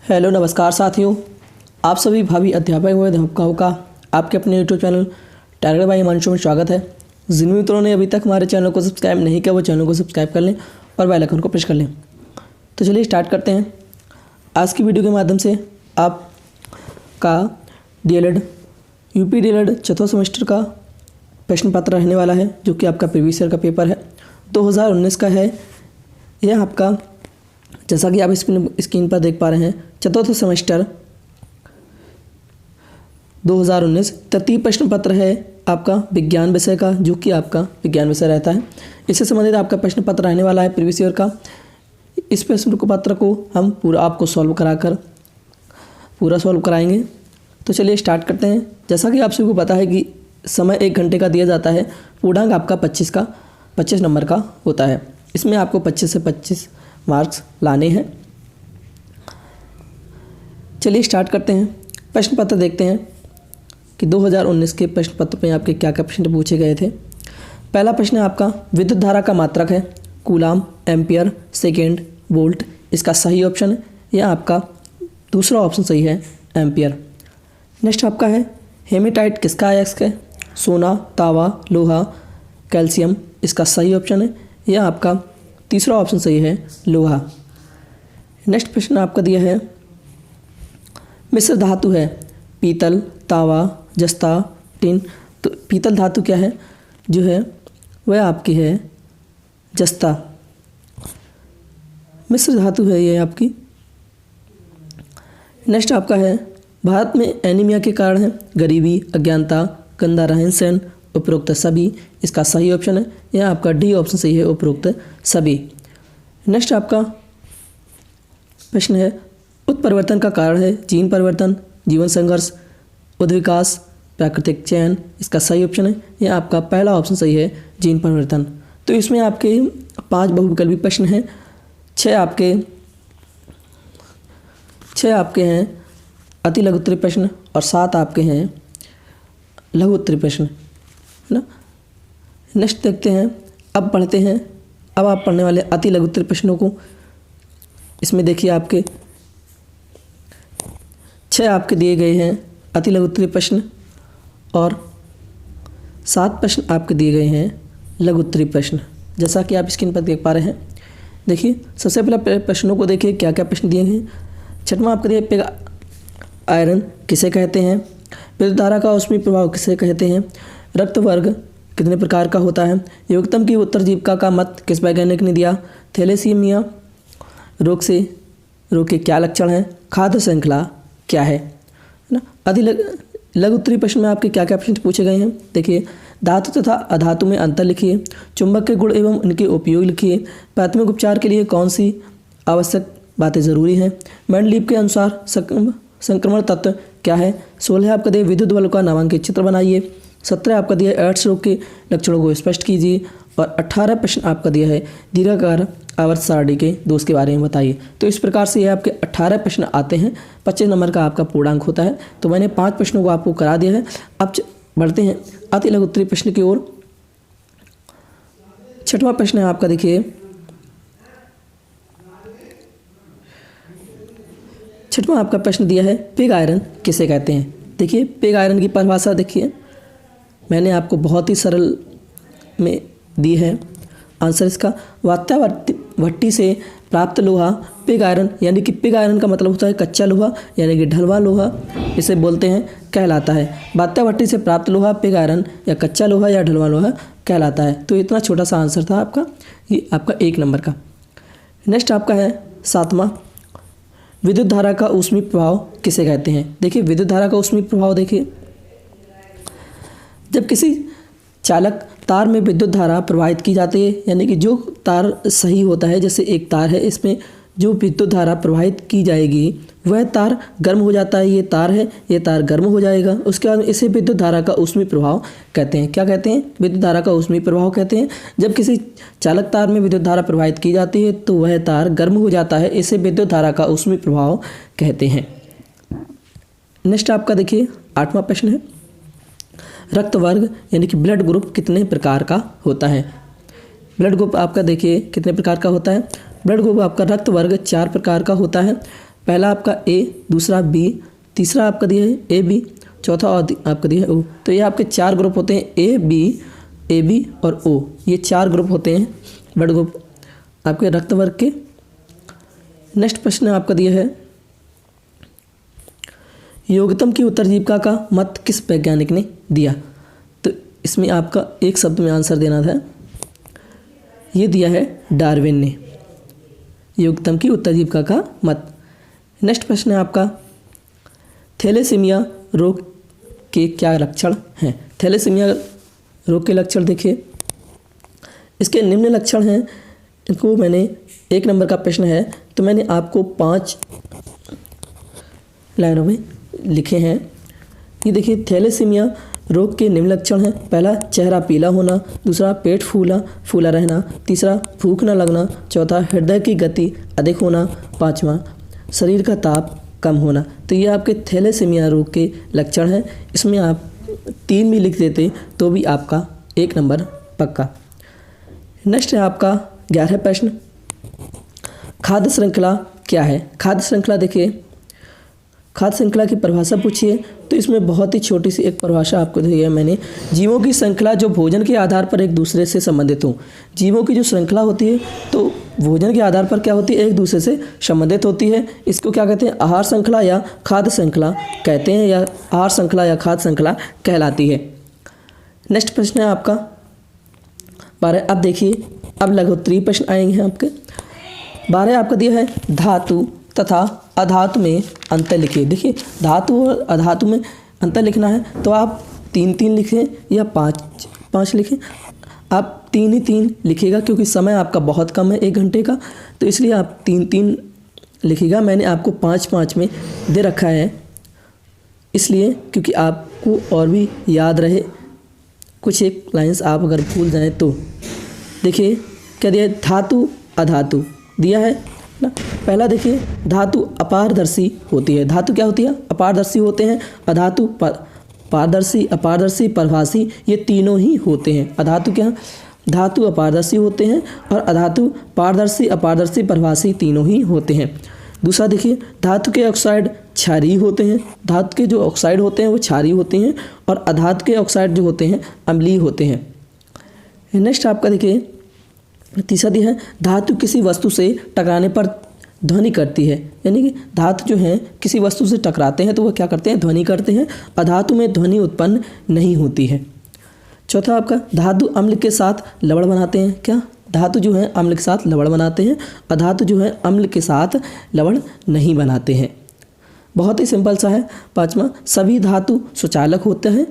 Hello नमस्कार साथियों, आप सभी भावी अध्यापक व अध्यापकों का आपके अपने YouTube channel target by Himanshu में स्वागत है। जिन मित्रों ने अभी तक हमारे चैनल को सब्सक्राइब नहीं किया वो चैनल को सब्सक्राइब कर लें और बेल आइकन को प्रेस कर लें। तो चलिए स्टार्ट करते हैं। आज की वीडियो के माध्यम से आपका DLED यूपी DLED चौथा सेमेस्टर का प्रश्न पत्र रहने वाला है, जो कि आपका प्रीवियस ईयर का पेपर है, 2019 का है। यह आपका, जैसा कि आप स्क्रीन पर देख पा रहे हैं, चतुर्थ सेमेस्टर 2019 तृतीय प्रश्न पत्र है आपका विज्ञान विषय का, जो कि आपका विज्ञान विषय रहता है। इससे संबंधित आपका प्रश्न पत्र रहने वाला है प्रीवियस ईयर का। इस प्रश्न पत्र को हम पूरा आपको सॉल्व कराएंगे। तो चलिए स्टार्ट करते हैं। जैसा कि आप सभी को पता है कि समय 1 घंटे का दिया जाता है। पूर्णांक आपका 25 नंबर का होता है। इसमें आपको 25 से 25 मार्क्स लाने हैं। चलिए स्टार्ट करते हैं। प्रश्न पत्र देखते हैं कि 2019 के प्रश्न पत्र में आपके क्या क्या प्रश्न पूछे गए थे। पहला प्रश्न है आपका विद्युत धारा का मात्रक है कूलाम, एम्पियर, सेकेंड, वोल्ट। इसका सही ऑप्शन है, यह आपका दूसरा ऑप्शन सही है, एम्पियर। नेक्स्ट आपका है हेमेटाइट किसका अयस्क है? सोना, तांबा, लोहा, कैल्शियम। इसका सही ऑप्शन है, यह आपका तीसरा ऑप्शन सही है, लोहा। नेक्स्ट प्रश्न आपका दिया है मिश्र धातु है पीतल, तांबा, जस्ता, टिन। तो पीतल धातु क्या है जो है वह आपकी है जस्ता। मिश्र धातु है ये आपकी। नेक्स्ट आपका है भारत में एनीमिया के कारण है गरीबी, अज्ञानता, गंदा रहन सहन, उपरोक्त सभी। इसका सही ऑप्शन है, यह आपका डी ऑप्शन सही है, उपरोक्त सभी। नेक्स्ट आपका प्रश्न है उत्परिवर्तन का कारण है जीन परिवर्तन, जीवन संघर्ष, उद्विकास, प्राकृतिक चयन। इसका सही ऑप्शन है, यह आपका पहला ऑप्शन सही है, जीन परिवर्तन। तो इसमें आपके 5 बहुविकल्पी प्रश्न हैं। 6 आपके हैं अति लघु उत्तरीय प्रश्न और 7 आपके हैं लघु उत्तरीय प्रश्न, है ना। नेक्स्ट देखते हैं। अब पढ़ते हैं। अब आप पढ़ने वाले अति लघु उत्तरीय प्रश्नों को। इसमें देखिए आपके 6 आपके दिए गए हैं अति लघु उत्तरीय प्रश्न और 7 प्रश्न आपके दिए गए हैं लघु उत्तरीय प्रश्न, जैसा कि आप स्क्रीन पर देख पा रहे हैं। देखिए सबसे पहले प्रश्नों को देखिए क्या क्या प्रश्न दिए हैं। 6वां आपका दिया पिग आयरन किसे कहते हैं? विद्युत धारा का ऊष्मीय प्रभाव किसे कहते हैं? रक्त वर्ग कितने प्रकार का होता है? योगतम की उत्तरजीविका का मत किस वैज्ञानिक ने दिया? थैलेसीमिया रोग के क्या लक्षण हैं? खाद्य श्रृंखला क्या है ना। लघु उत्तरीय प्रश्न में आपके क्या क्या प्रश्न पूछे गए हैं। देखिए धातु तथा अधातु में अंतर लिखिए, चुंबक के गुण एवं उनके उपयोग लिखिए, प्राथमिक उपचार के लिए कौन सी आवश्यक बातें जरूरी हैं, मेंडलीव के अनुसार संक्रमण तत्व क्या है। 16 आपका दिया विद्युत बल का नामांकित चित्र बनाइए। 17 आपका दिया एड्स रोग के लक्षणों को स्पष्ट कीजिए और 18 प्रश्न आपका दिया है दीर्घाकार आवर्त सारणी के दोष के बारे में बताइए। तो इस प्रकार से ये आपके 18 प्रश्न आते हैं। 25 नंबर का आपका पूर्णांक होता है। तो मैंने 5 प्रश्नों को आपको करा दिया है। अब बढ़ते हैं अति लघु उत्तरीय प्रश्न की ओर। 6वां प्रश्न है आपका, देखिए 6वां आपका प्रश्न दिया है पिग आयरन किसे कहते हैं। देखिए पिग आयरन की परिभाषा देखिए मैंने आपको बहुत ही सरल में दी है। आंसर इसका वात्याभट्टी से प्राप्त लोहा पिग आयरन, यानी कि पिग आयरन का मतलब होता है कच्चा लोहा, यानी कि ढलवा लोहा इसे बोलते हैं, कहलाता है। वात्याभट्टी से प्राप्त लोहा पिग आयरन या कच्चा लोहा या ढलवा लोहा कहलाता है। तो इतना छोटा सा आंसर था आपका, ये आपका 1 नंबर का। नेक्स्ट आपका है 7वां विद्युत धारा का ऊष्मीय प्रभाव किसे कहते हैं। देखिए विद्युत धारा का ऊष्मीय प्रभाव देखिए जब किसी चालक तार में विद्युत धारा प्रवाहित की जाती है, यानी कि जो तार सही होता है, जैसे एक तार है इसमें जो विद्युत धारा प्रवाहित की जाएगी वह तार गर्म हो जाता है। ये तार है, ये तार गर्म हो जाएगा। उसके बाद इसे विद्युत धारा का ऊष्मीय प्रभाव कहते हैं। क्या कहते हैं? विद्युत धारा का ऊष्मीय प्रभाव कहते हैं। जब किसी चालक तार में विद्युत धारा प्रवाहित की जाती है तो वह तार गर्म हो जाता है, इसे विद्युत धारा का ऊष्मीय प्रभाव कहते हैं। नेक्स्ट आपका देखिए 8वां प्रश्न है रक्त वर्ग यानी कि ब्लड ग्रुप कितने प्रकार का होता है। ब्लड ग्रुप आपका देखिए कितने प्रकार का होता है। ब्लड ग्रुप आपका रक्त वर्ग 4 प्रकार का होता है। पहला आपका ए, दूसरा बी, तीसरा आपका दिया है ए बी, चौथा और आपका दिया है ओ। तो ये आपके 4 ग्रुप होते हैं, ए बी और ओ, ये 4 ग्रुप होते हैं ब्लड ग्रुप आपके रक्त वर्ग के। नेक्स्ट प्रश्न आपका दिया है योग्यतम की उत्तरजीविका का मत किस वैज्ञानिक ने दिया। तो इसमें आपका एक शब्द में आंसर देना था, ये दिया है डार्विन ने, योग्यतम की उत्तरजीविका का मत। नेक्स्ट प्रश्न है आपका थैलेसीमिया रोग के क्या लक्षण हैं। थैलेसीमिया रोग के लक्षण देखिए, इसके निम्न लक्षण हैं। इनको मैंने 1 नंबर का प्रश्न है तो मैंने आपको 5 लाइनों में लिखे हैं। ये देखिए थैलेसीमिया रोग के निम्न लक्षण हैं। पहला चेहरा पीला होना, दूसरा पेट फूला रहना, तीसरा भूख न लगना, चौथा हृदय की गति अधिक होना, पाँचवा शरीर का ताप कम होना। तो ये आपके थैलेसीमिया रोग के लक्षण हैं। इसमें आप 3 भी लिख देते तो भी आपका 1 नंबर पक्का। नेक्स्ट है आपका 11 प्रश्न, खाद्य श्रृंखला क्या है। खाद्य श्रृंखला देखिए, खाद्य श्रृंखला की परिभाषा पूछिए तो इसमें बहुत ही छोटी सी एक परिभाषा आपको दी है मैंने, जीवों की श्रृंखला जो भोजन के आधार पर एक दूसरे से संबंधित हो। जीवों की जो श्रृंखला होती है तो भोजन के आधार पर क्या होती है, एक दूसरे से संबंधित होती है। इसको क्या कहते हैं, आहार श्रृंखला या खाद्य श्रृंखला कहते हैं, या आहार श्रृंखला या खाद्य श्रृंखला कहलाती है। नेक्स्ट प्रश्न है आपका 12। अब देखिए, अब लघुत्तरीय प्रश्न आएंगे आपके। 12 आपका दिया है धातु तथा अधातु में अंतर लिखिए। देखिए धातु और अधातु में अंतर लिखना है तो आप 3-3 लिखें या 5-5 लिखें। आप 3 ही 3 लिखिएगा क्योंकि समय आपका बहुत कम है 1 घंटे का, तो इसलिए आप 3-3 लिखिएगा। मैंने आपको 5-5 में दे रखा है इसलिए क्योंकि आपको और भी याद रहे, कुछ एक लाइन्स आप अगर भूल जाएँ तो। देखिए क्या दिया है, धातु अधातु दिया है ना। पहला देखिए धातु अपारदर्शी होती है। धातु क्या होती है, अपारदर्शी होते हैं। अधातु पारदर्शी, अपारदर्शी, परभासी, ये तीनों ही होते हैं। अधातु क्या, धातु अपारदर्शी होते हैं और अधातु पारदर्शी, अपारदर्शी, परभासी तीनों ही होते हैं। दूसरा देखिए धातु के ऑक्साइड क्षारीय होते हैं। धातु के जो ऑक्साइड होते हैं वो क्षारीय होते हैं और अधातु के ऑक्साइड जो होते हैं अम्लीय होते हैं। नेक्स्ट आपका देखिए तीसरा दिया है धातु किसी वस्तु से टकराने पर ध्वनि करती है। यानी कि धातु जो हैं किसी वस्तु से टकराते हैं तो वह क्या करते हैं, ध्वनि करते हैं। अधातु में ध्वनि उत्पन्न नहीं होती है। चौथा आपका धातु अम्ल के साथ लवण बनाते हैं। क्या, धातु जो है अम्ल के साथ लवण बनाते हैं, अधातु जो है अम्ल के साथ लवण नहीं बनाते हैं। बहुत ही सिंपल सा है। 5वां सभी धातु सुचालक होते हैं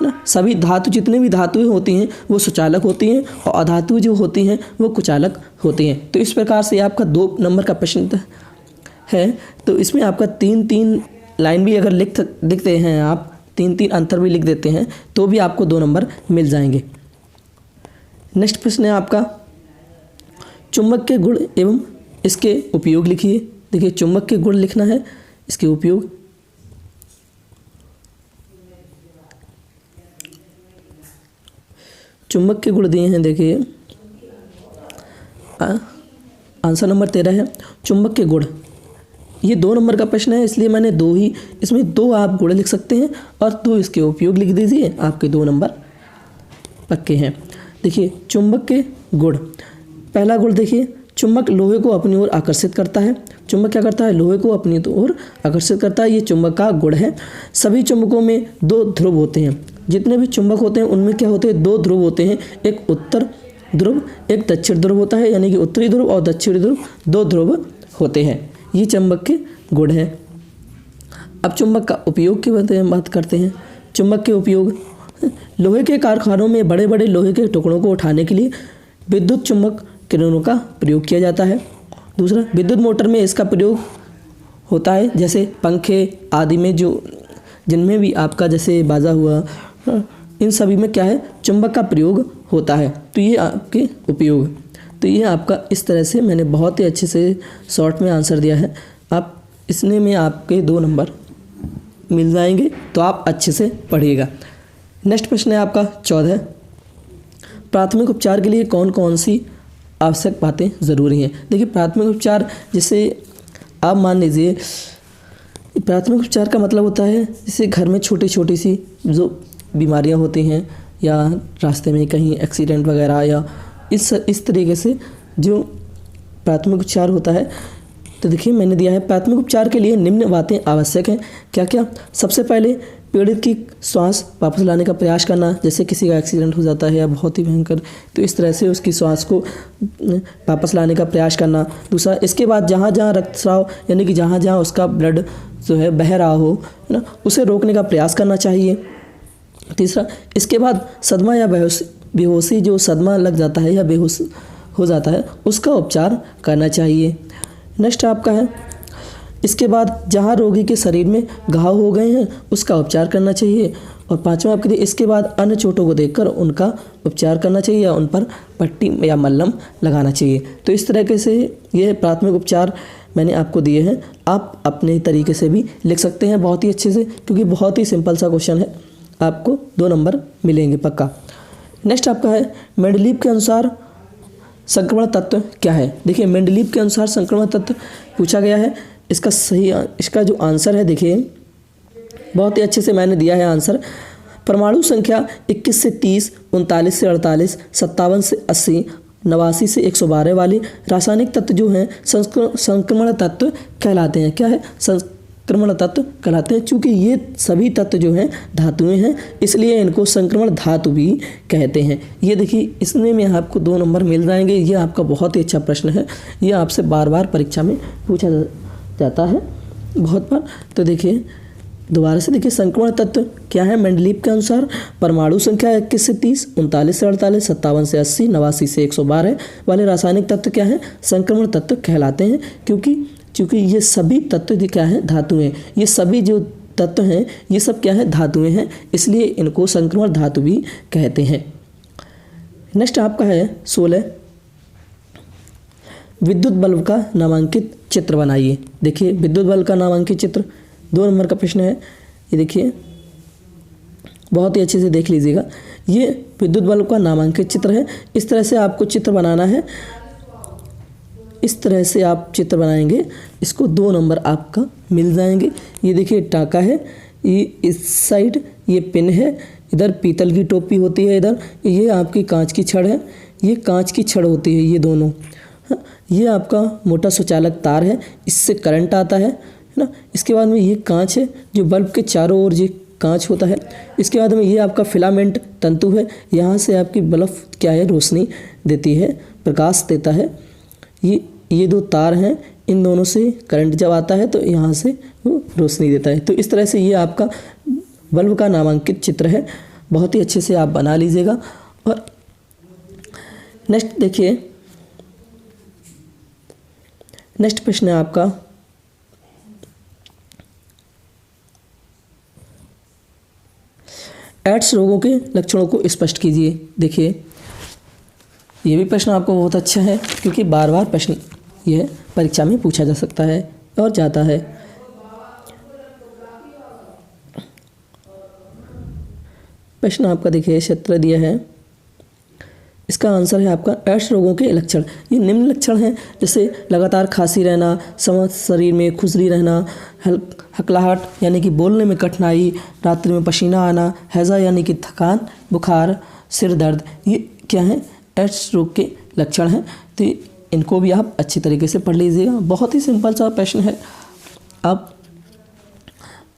ना। सभी धातु, जितने भी धातुएं होती हैं वो सुचालक होती हैं और अधातु जो होती हैं वो कुचालक होती हैं। तो इस प्रकार से आपका 2 नंबर का प्रश्न है। तो इसमें आपका 3-3 लाइन भी अगर लिखते हैं आप, 3-3 अंतर भी लिख देते हैं तो भी आपको 2 नंबर मिल जाएंगे। नेक्स्ट प्रश्न है आपका चुंबक के गुण एवं इसके उपयोग लिखिए। देखिए चुंबक के गुण लिखना है, इसके उपयोग। चुंबक के गुण दिए हैं, देखिए आंसर नंबर 13 है चुंबक के गुण। ये 2 नंबर का प्रश्न है इसलिए मैंने 2 ही, इसमें 2 आप गुण लिख सकते हैं और 2 इसके उपयोग लिख दीजिए, आपके 2 नंबर पक्के हैं। देखिए चुंबक के गुण, पहला गुण देखिए चुंबक लोहे को अपनी ओर आकर्षित करता है। चुंबक क्या करता है, लोहे को अपनी ओर आकर्षित करता है, ये चुंबक का गुण है। सभी चुंबकों में 2 ध्रुव होते हैं। जितने भी चुंबक होते हैं उनमें क्या होते हैं, 2 ध्रुव होते हैं, एक उत्तर ध्रुव एक दक्षिण ध्रुव होता है, यानी कि उत्तरी ध्रुव और दक्षिणी ध्रुव 2 ध्रुव होते हैं। ये चुंबक के गुण हैं। अब चुंबक का उपयोग की बात करते हैं। चुंबक के उपयोग, लोहे के कारखानों में बड़े बड़े लोहे के टुकड़ों को उठाने के लिए विद्युत चुंबक किरणों का प्रयोग किया जाता है। दूसरा विद्युत मोटर में इसका प्रयोग होता है, जैसे पंखे आदि में जो जिनमें भी आपका जैसे बाजा हुआ, इन सभी में क्या है, चुंबक का प्रयोग होता है। तो ये आपके उपयोग, तो ये आपका इस तरह से मैंने बहुत ही अच्छे से शॉर्ट में आंसर दिया है। आप इसमें में आपके 2 नंबर मिल जाएंगे, तो आप अच्छे से पढ़िएगा। नेक्स्ट प्रश्न है आपका 14, प्राथमिक उपचार के लिए कौन कौन सी आवश्यक बातें ज़रूरी हैं। देखिए प्राथमिक उपचार, जैसे आप मान लीजिए प्राथमिक उपचार का मतलब होता है जैसे घर में छोटी छोटी सी जो बीमारियां होती हैं या रास्ते में कहीं एक्सीडेंट वगैरह या इस तरीके से जो प्राथमिक उपचार होता है। तो देखिए मैंने दिया है प्राथमिक उपचार के लिए निम्न बातें आवश्यक हैं। क्या क्या? सबसे पहले पीड़ित की श्वास वापस लाने का प्रयास करना, जैसे किसी का एक्सीडेंट हो जाता है या बहुत ही भयंकर, तो इस तरह से उसकी श्वास को वापस लाने का प्रयास करना। दूसरा, इसके बाद जहाँ जहाँ रक्तस्राव यानी कि जहाँ जहाँ उसका ब्लड जो है बह रहा हो, है ना, उसे रोकने का प्रयास करना चाहिए। तीसरा, इसके बाद सदमा या बेहोशी जो सदमा लग जाता है या बेहोश हो जाता है उसका उपचार करना चाहिए। नेक्स्ट आपका है, इसके बाद जहाँ रोगी के शरीर में घाव हो गए हैं उसका उपचार करना चाहिए। और पांचवा आपके लिए, इसके बाद अन्य चोटों को देखकर उनका उपचार करना चाहिए या उन पर पट्टी या मल्लम लगाना चाहिए। तो इस तरीके से ये प्राथमिक उपचार मैंने आपको दिए हैं। आप अपने तरीके से भी लिख सकते हैं बहुत ही अच्छे से, क्योंकि बहुत ही सिंपल सा क्वेश्चन है, आपको 2 नंबर मिलेंगे पक्का। नेक्स्ट आपका है, मेंडलीव के अनुसार संक्रमण तत्व क्या है। देखिए मेंडलीव के अनुसार संक्रमण तत्व पूछा गया है। इसका जो आंसर है, देखिए बहुत ही अच्छे से मैंने दिया है आंसर। परमाणु संख्या 21 से 30, 39 से 48, 57 से 80, 89 से 112 वाले रासायनिक तत्व जो हैं संक्रमण तत्व कहलाते हैं। क्या है? संक्रमण तत्व कहलाते हैं। चूँकि ये सभी तत्व जो हैं धातुएं हैं, इसलिए इनको संक्रमण धातु भी कहते हैं। ये देखिए इसमें में आपको 2 नंबर मिल जाएंगे। ये आपका बहुत ही अच्छा प्रश्न है, ये आपसे बार बार परीक्षा में पूछा जाता है बहुत बार। तो देखिए दोबारा से देखिए, संक्रमण तत्व क्या है मेंडलीव के अनुसार? परमाणु संख्या 21 से 30, 39 से 48, 57 से 80, 89 से 112 वाले रासायनिक तत्व क्या है? संक्रमण तत्व कहलाते हैं। क्योंकि ये सभी तत्व क्या हैं? धातुएं। ये सभी जो तत्व हैं ये सब क्या है? धातुएं हैं, इसलिए इनको संक्रमण धातु भी कहते हैं। नेक्स्ट आपका है 16, विद्युत बल्ब का नामांकित चित्र बनाइए। देखिए विद्युत बल्ब का नामांकित चित्र 2 नंबर का प्रश्न है। ये देखिए बहुत ही अच्छे से देख लीजिएगा, ये विद्युत बल्ब का नामांकित चित्र है। इस तरह से आपको चित्र बनाना है, इस तरह से आप चित्र बनाएंगे, इसको 2 नंबर आपका मिल जाएंगे। ये देखिए टाका है, ये इस साइड ये पिन है, इधर पीतल की टोपी होती है, इधर ये आपकी कांच की छड़ है, ये कांच की छड़ होती है, ये दोनों। ये आपका मोटा सुचालक तार है, इससे करंट आता है ना। इसके बाद में ये कांच है जो बल्ब के चारों ओर ये कांच होता है। इसके बाद में ये आपका फिलामेंट तंतु है, यहाँ से आपकी बल्ब क्या है? रोशनी देती है, प्रकाश देता है। ये 2 तार हैं, इन दोनों से करंट जब आता है तो यहाँ से वो रोशनी देता है। तो इस तरह से ये आपका बल्ब का नामांकित चित्र है, बहुत ही अच्छे से आप बना लीजिएगा। और नेक्स्ट देखिए, नेक्स्ट प्रश्न है आपका, एड्स रोगों के लक्षणों को स्पष्ट कीजिए। देखिए ये भी प्रश्न आपको बहुत अच्छा है, क्योंकि बार बार प्रश्न यह परीक्षा में पूछा जा सकता है और जाता है। प्रश्न आपका देखिए क्षेत्र दिया है, इसका आंसर है आपका एड्स रोगों के लक्षण। ये निम्न लक्षण हैं, जैसे लगातार खांसी रहना, समस्त शरीर में खुजली रहना, हकलाहट यानी कि बोलने में कठिनाई, रात्रि में पसीना आना, हैजा यानी कि थकान, बुखार, सिर दर्द, ये क्या है? एड्स रोग के लक्षण हैं। तो इनको भी आप अच्छी तरीके से पढ़ लीजिएगा, बहुत ही सिंपल सा प्रश्न है, आप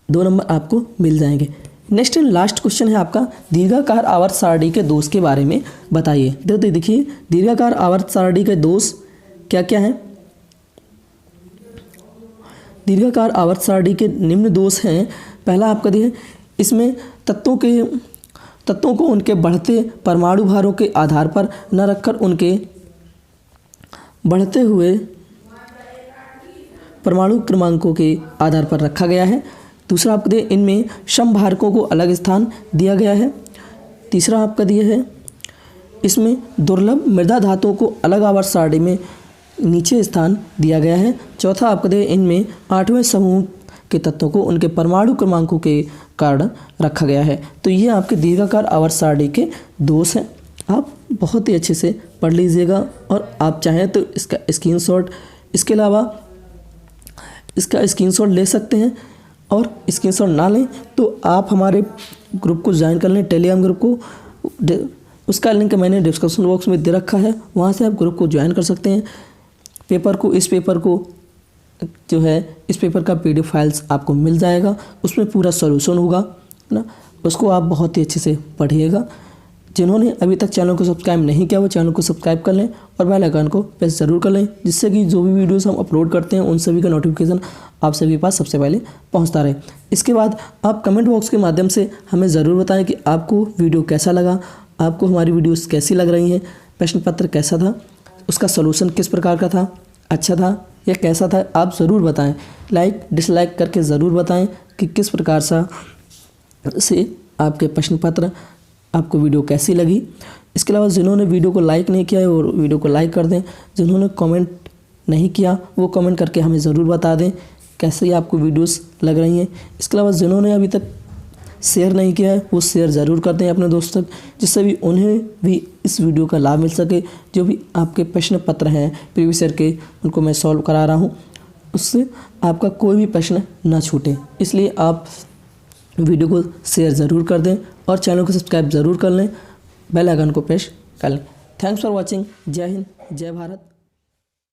2 नंबर आपको मिल जाएंगे। नेक्स्ट एंड लास्ट क्वेश्चन है आपका, दीर्घाकार आवर्त सारणी के दोष के बारे में बताइए। देखिए दीर्घाकार आवर्त सारणी के दोष क्या क्या हैं? दीर्घाकार आवर्त सारणी के निम्न दोष हैं। पहला आपका देखिए, इसमें तत्वों को उनके बढ़ते परमाणु भारों के आधार पर न रखकर उनके बढ़ते हुए परमाणु क्रमांकों के आधार पर रखा गया है। दूसरा आपका दिया, इनमें समभारकों को अलग स्थान दिया गया है। तीसरा आपका दिया है, इसमें दुर्लभ मृदा धातुओं को अलग आवर्त सारणी में नीचे स्थान दिया गया है। चौथा आपका दिया, इनमें 8वें समूह के तत्वों को उनके परमाणु क्रमांकों के कारण रखा गया है। तो ये आपके दीर्घाकार आवर्त सारणी के दोष हैं, आप बहुत ही अच्छे से पढ़ लीजिएगा। और आप चाहें तो इसका स्क्रीनशॉट, इसके अलावा इसका स्क्रीनशॉट ले सकते हैं, और स्क्रीनशॉट ना लें तो आप हमारे ग्रुप को ज्वाइन कर लें, टेलीग्राम ग्रुप को। उसका लिंक मैंने डिस्क्रिप्शन बॉक्स में दे रखा है, वहाँ से आप ग्रुप को ज्वाइन कर सकते हैं। इस पेपर का PDF फाइल्स आपको मिल जाएगा, उसमें पूरा सॉल्यूशन होगा ना, उसको आप बहुत ही अच्छे से पढ़िएगा। जिन्होंने अभी तक चैनल को सब्सक्राइब नहीं किया वो चैनल को सब्सक्राइब कर लें और बेल आइकन को प्रेस ज़रूर कर लें, जिससे कि जो भी वीडियोस हम अपलोड करते हैं उन सभी का नोटिफिकेशन आप सभी के पास सबसे पहले पहुंचता रहे। इसके बाद आप कमेंट बॉक्स के माध्यम से हमें ज़रूर बताएं कि आपको वीडियो कैसा लगा, आपको हमारी वीडियोस कैसी लग रही हैं, प्रश्न पत्र कैसा था, उसका सलूशन किस प्रकार का था, अच्छा था या कैसा था, आप ज़रूर बताएं। लाइक डिसलाइक करके ज़रूर बताएं कि किस प्रकार से आपके प्रश्न पत्र, आपको वीडियो कैसी लगी। इसके अलावा जिन्होंने वीडियो को लाइक नहीं किया है वो वीडियो को लाइक कर दें, जिन्होंने कमेंट नहीं किया वो कमेंट करके हमें ज़रूर बता दें कैसे आपको वीडियोस लग रही हैं। इसके अलावा जिन्होंने अभी तक शेयर नहीं किया है वो शेयर ज़रूर कर दें अपने दोस्तों तक, जिससे भी उन्हें भी इस वीडियो का लाभ मिल सके। जो भी आपके प्रश्न पत्र हैं प्रीवियस ईयर के, उनको मैं सॉल्व करा रहा हूँ, उससे आपका कोई भी प्रश्न ना छूटे। इसलिए आप वीडियो को शेयर ज़रूर कर दें और चैनल को सब्सक्राइब ज़रूर कर लें, बेल आइकन को प्रेस कर लें। Thanks for watching. जय हिंद, जय भारत।